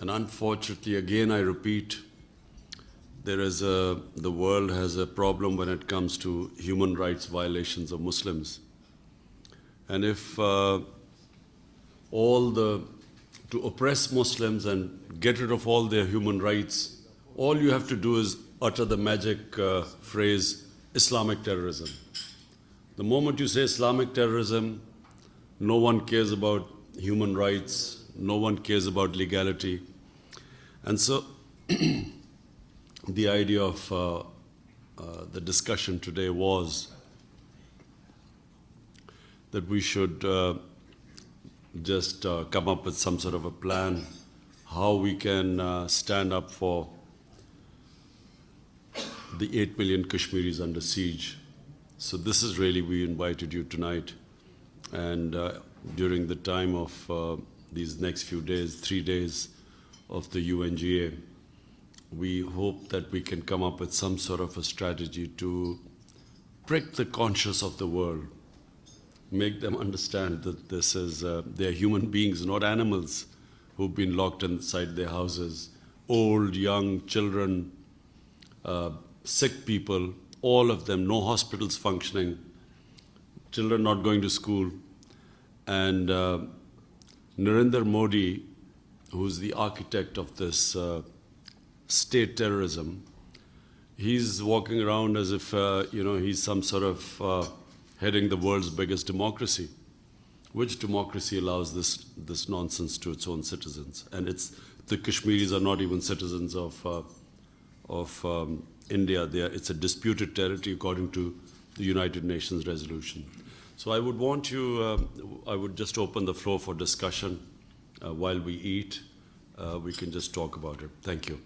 And unfortunately, again I repeat, the world has a problem when it comes to human rights violations of Muslims. And if to oppress Muslims and get rid of all their human rights, all you have to do is utter the magic phrase, Islamic terrorism. The moment you say Islamic terrorism, no one cares about human rights, no one cares about legality. And so the idea of the discussion today was that we should just come up with some sort of a plan how we can stand up for the 8 million Kashmiris under siege. So this is really, we invited you tonight. And during the time of these next few days, 3 days of the UNGA, we hope that we can come up with some sort of a strategy to prick the conscience of the world, make them understand that this is, they're human beings, not animals, who've been locked inside their houses, old, young, children, sick people, all of them, no hospitals functioning, children not going to school. And Narendra Modi, who's the architect of this state terrorism, he's walking around as if he's some sort of heading the world's biggest democracy. Which democracy allows this nonsense to its own citizens? And the Kashmiris are not even citizens of India. It's a disputed territory according to the United Nations resolution. So I would just open the floor for discussion while we eat. We can just talk about it. Thank you.